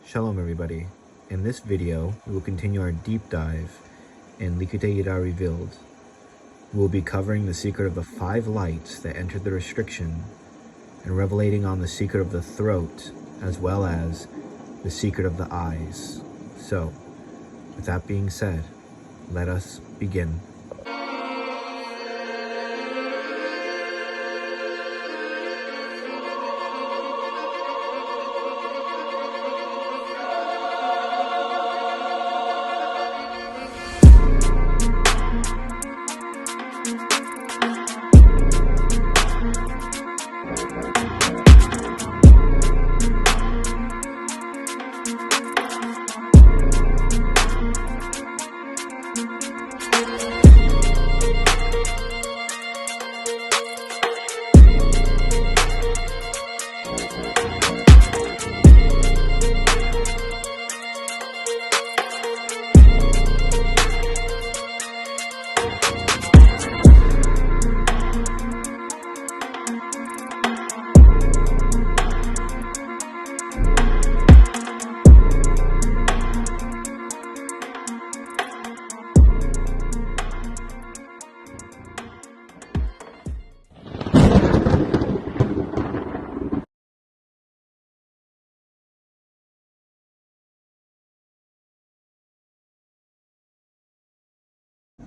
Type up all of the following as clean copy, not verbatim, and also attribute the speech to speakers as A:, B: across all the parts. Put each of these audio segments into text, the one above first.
A: Shalom everybody. In this video, we will continue our deep dive in Likutei Yida Revealed. We will be covering the secret of the 5 lights that entered the restriction and revelating on the secret of the throat as well as the secret of the eyes. So, with that being said, let us begin.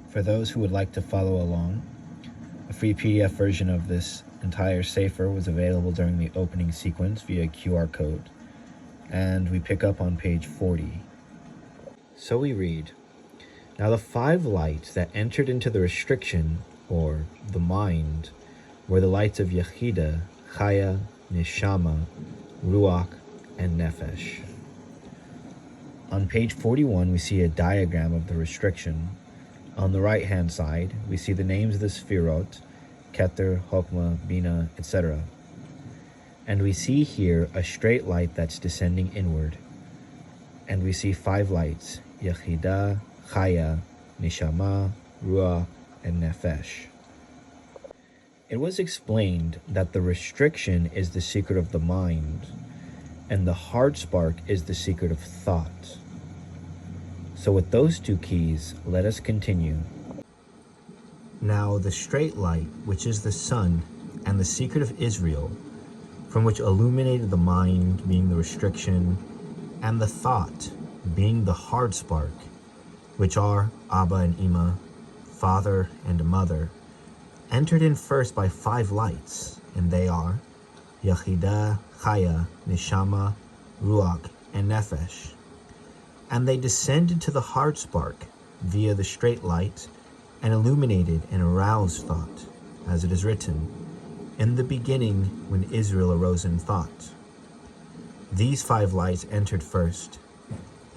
A: For those who would like to follow along, a free PDF version of this entire Sefer was available during the opening sequence via QR code, and we pick up on page 40. So we read, "Now the 5 lights that entered into the restriction, or the mind, were the lights of Yechida, Chaya, Neshama, Ruach, and Nefesh." On page 41, we see a diagram of the restriction. On the right-hand side, we see the names of the Sfirot, Keter, Chokmah, Bina, etc. And we see here a straight light that's descending inward. And we see 5 lights, Yechida, Chaya, Neshama, Ruach, and Nefesh. It was explained that the restriction is the secret of the mind, and the heart spark is the secret of thought. So with those 2 keys, let us continue. Now the straight light, which is the sun, and the secret of Israel, from which illuminated the mind, being the restriction, and the thought, being the heart spark, which are Abba and Ima, father and mother, entered in first by 5 lights, and they are Yechida, Chaya, Neshama, Ruach, and Nefesh. And they descended to the heart spark via the straight light and illuminated and aroused thought, as it is written, "In the beginning when Israel arose in thought." These 5 lights entered first,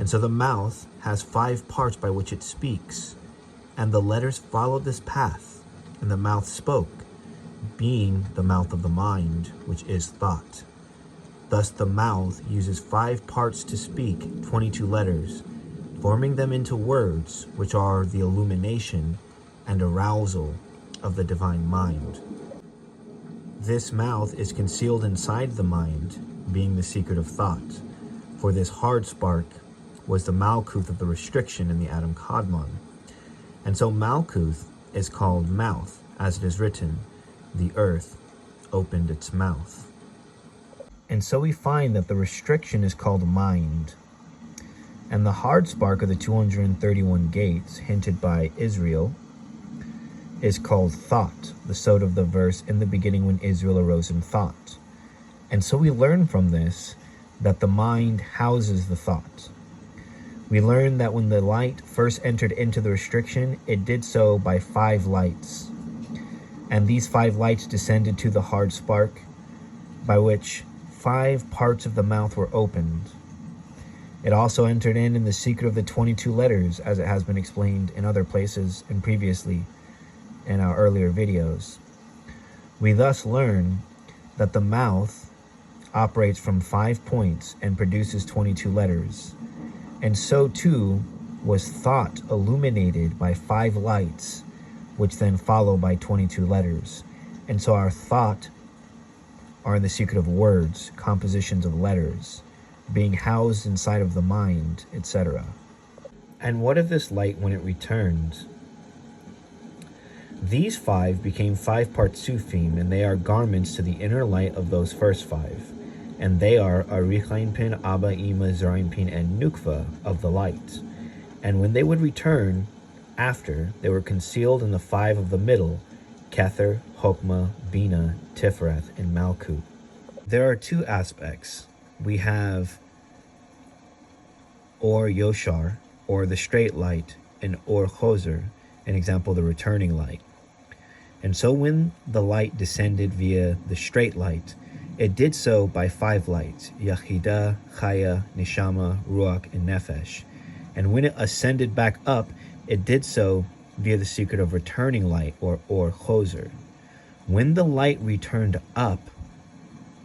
A: and so the mouth has 5 parts by which it speaks, and the letters followed this path, and the mouth spoke, being the mouth of the mind, which is thought. Thus the mouth uses 5 parts to speak 22 letters, forming them into words, which are the illumination and arousal of the divine mind. This mouth is concealed inside the mind, being the secret of thought, for this hard spark was the Malkuth of the restriction in the Adam Kadmon. And so Malkuth is called mouth, as it is written, "The earth opened its mouth." And so we find that the restriction is called mind, and the hard spark of the 231 gates, hinted by Israel, is called thought, the sod of the verse, "In the beginning when Israel arose in thought." And so we learn from this that the mind houses the thought. We learn that when the light first entered into the restriction, it did so by 5 lights. And these 5 lights descended to the hard spark, by which 5 parts of the mouth were opened. It also entered in the secret of the 22 letters, as it has been explained in other places and previously in our earlier videos. We thus learn that the mouth operates from 5 points and produces 22 letters. And so too was thought illuminated by 5 lights, which then follow by 22 letters. And so our thought are in the secret of words, compositions of letters, being housed inside of the mind, etc. And what of this light when it returned? These 5 became 5 partsufim, and they are garments to the inner light of those first 5. And they are Arichainpin, Abba, Ima, Zerainpin, and Nukva of the light. And when they would return after, they were concealed in the 5 of the middle, Kether, Hokmah, Bina, Tiferet, and Malkut. There are 2 aspects. We have Or Yoshar, or the straight light, and Or Choser, an example, the returning light. And so when the light descended via the straight light, it did so by 5 lights, Yachida, Chaya, Neshama, Ruach, and Nefesh. And when it ascended back up, it did so via the secret of returning light, or Choser. When the light returned up,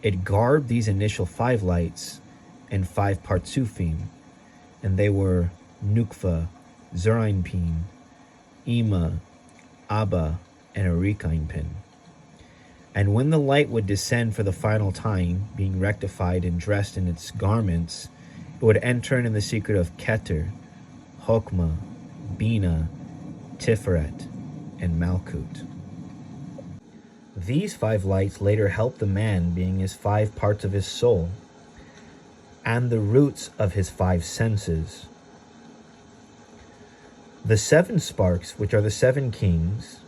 A: it garbed these initial 5 lights and 5 partsufim, and they were Nukva, Zerainpin, Ima, Abba, and Arikainpin. And when the light would descend for the final time, being rectified and dressed in its garments, it would enter in the secret of Keter, Hokmah, Bina, Tiferet, and Malkut. These 5 lights later help the man, being his 5 parts of his soul, and the roots of his 5 senses. The 7 sparks, which are the 7 kings,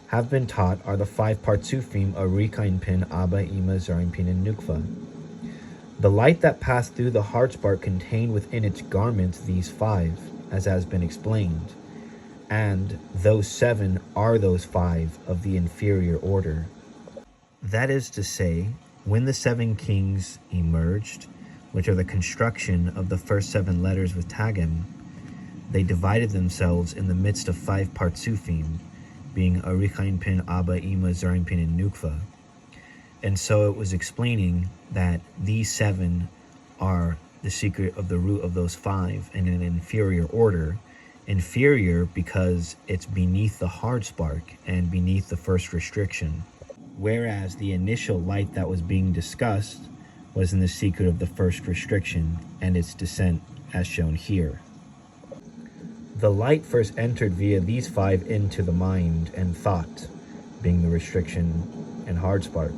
A: have been taught are the 5 partsufim, Arikainpin, Abba, Ima, Zerainpin, and Nukva. The light that passed through the heart spark contained within its garments these 5, as has been explained, and those 7 are those 5 of the inferior order. That is to say, when the 7 kings emerged, which are the construction of the first 7 letters with Tagim, they divided themselves in the midst of 5 partsufim, being Arichainpin, Abba, Ima, Zerainpin, and Nukva. And so it was explaining that these 7 are the secret of the root of those 5 in an inferior order. Inferior because it's beneath the hard spark and beneath the first restriction. Whereas the initial light that was being discussed was in the secret of the first restriction and its descent as shown here. The light first entered via these 5 into the mind and thought, being the restriction and hard spark.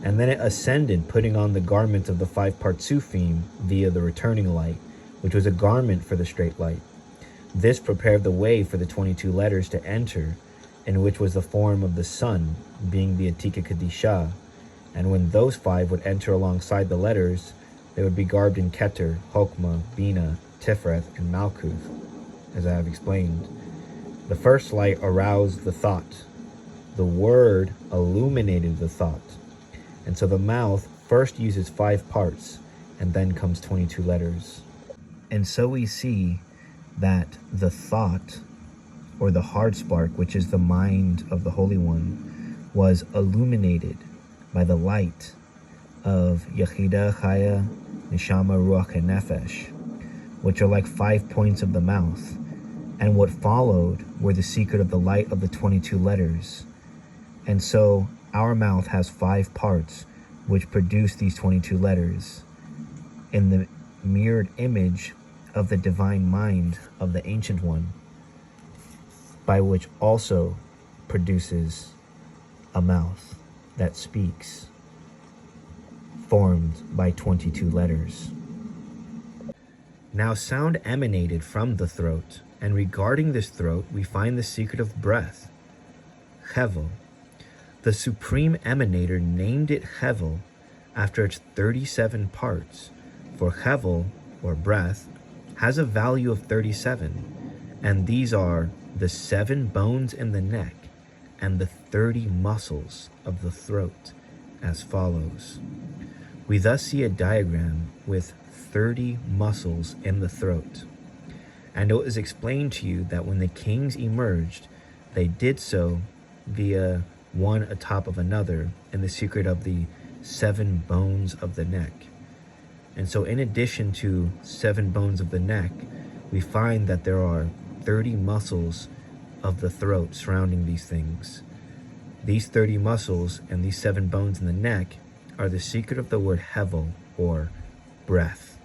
A: And then it ascended, putting on the garment of the 5 partsufim via the returning light, which was a garment for the straight light. This prepared the way for the 22 letters to enter, in which was the form of the sun, being the Atika Kadisha. And when those 5 would enter alongside the letters, they would be garbed in Keter, Hokmah, Bina, Tiferet, and Malkuth, as I have explained. The first light aroused the thought. The word illuminated the thought. And so the mouth first uses 5 parts, and then comes 22 letters. And so we see that the thought, or the hard spark, which is the mind of the Holy One, was illuminated by the light of Yechida, Chaya, Neshama, Ruach, and Nefesh, which are like 5 points of the mouth. And what followed were the secret of the light of the 22 letters. And so our mouth has 5 parts which produce these 22 letters in the mirrored image of the divine mind of the Ancient One, by which also produces a mouth that speaks, formed by 22 letters. Now sound emanated from the throat, and regarding this throat we find the secret of breath, Hevel. The supreme emanator named it Hevel after its 37 parts, for Hevel, or breath, has a value of 37, and these are the 7 bones in the neck and the 30 muscles of the throat, as follows. We thus see a diagram with 30 muscles in the throat. And it was explained to you that when the kings emerged, they did so via one atop of another in the secret of the 7 bones of the neck. And so in addition to 7 bones of the neck, we find that there are 30 muscles of the throat surrounding these things. These 30 muscles and these 7 bones in the neck are the secret of the word Hevel, or breath.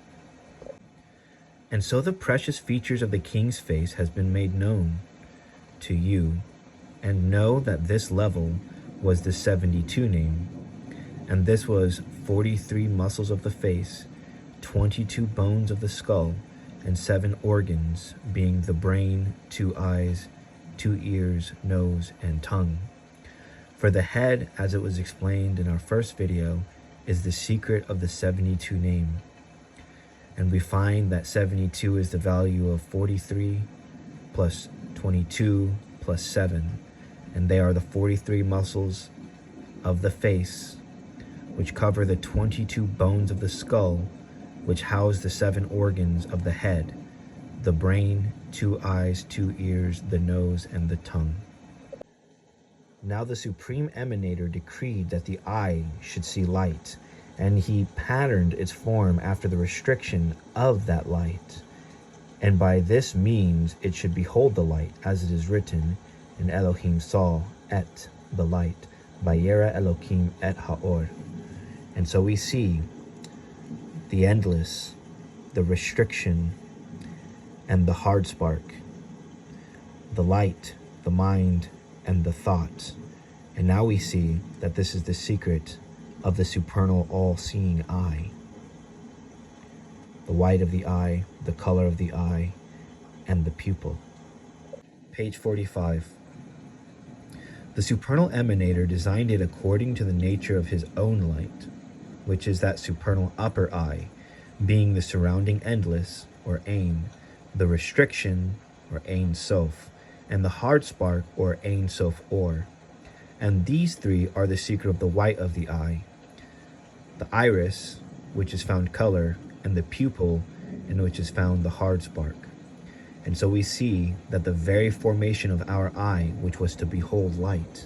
A: And so the precious features of the king's face has been made known to you, and know that this level was the 72 name, and this was 43 muscles of the face, 22 bones of the skull, and 7 organs, being the brain, 2 eyes, 2 ears, nose, and tongue. For the head, as it was explained in our first video, is the secret of the 72 name. And we find that 72 is the value of 43 plus 22 plus 7. And they are the 43 muscles of the face, which cover the 22 bones of the skull, which house the 7 organs of the head, the brain, 2 eyes, 2 ears, the nose, and the tongue. Now the Supreme Emanator decreed that the eye should see light, and he patterned its form after the restriction of that light. And by this means it should behold the light, as it is written, and Elohim saw et the light, Vayera Elohim et haor. And so we see the endless, the restriction, and the hard spark, the light, the mind, and the thought. And now we see that this is the secret of the supernal all-seeing eye. The white of the eye, the color of the eye, and the pupil. Page 45. The supernal emanator designed it according to the nature of his own light, which is that supernal upper eye, being the surrounding endless, or Ein, the restriction, or Ein Sof, and the hard spark, or Ein Sof Or. And these 3 are the secret of the white of the eye, the iris, which is found color, and the pupil, in which is found the hard spark. And so we see that the very formation of our eye, which was to behold light,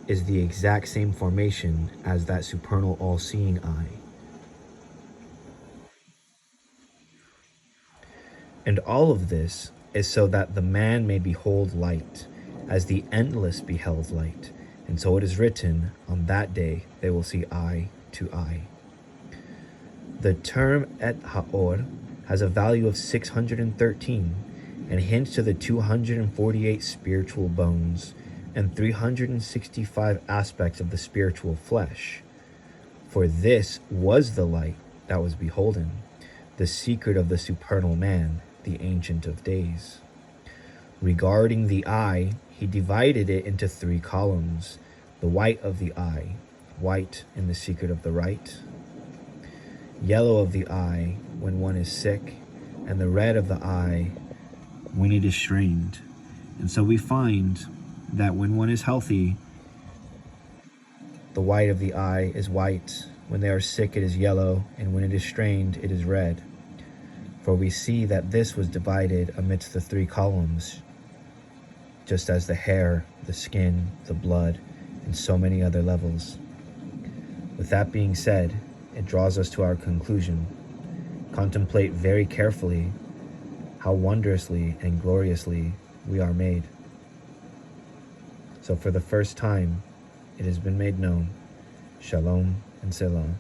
A: is the exact same formation as that supernal all-seeing eye. And all of this is so that the man may behold light, as the endless beheld light. And so it is written, on that day they will see eye to eye. The term et haor has a value of 613 and hints to the 248 spiritual bones and 365 aspects of the spiritual flesh. For this was the light that was beholden, the secret of the supernal man, the Ancient of Days. Regarding the eye, he divided it into 3 columns: the white of the eye, white in the secret of the right; yellow of the eye when one is sick; and the red of the eye when it is strained. And so we find that when one is healthy, the white of the eye is white; when they are sick, it is yellow; and when it is strained, it is red. For we see that this was divided amidst the 3 columns, just as the hair, the skin, the blood, and so many other levels. With that being said, it draws us to our conclusion. Contemplate very carefully how wondrously and gloriously we are made. So for the first time, it has been made known. Shalom and Selah.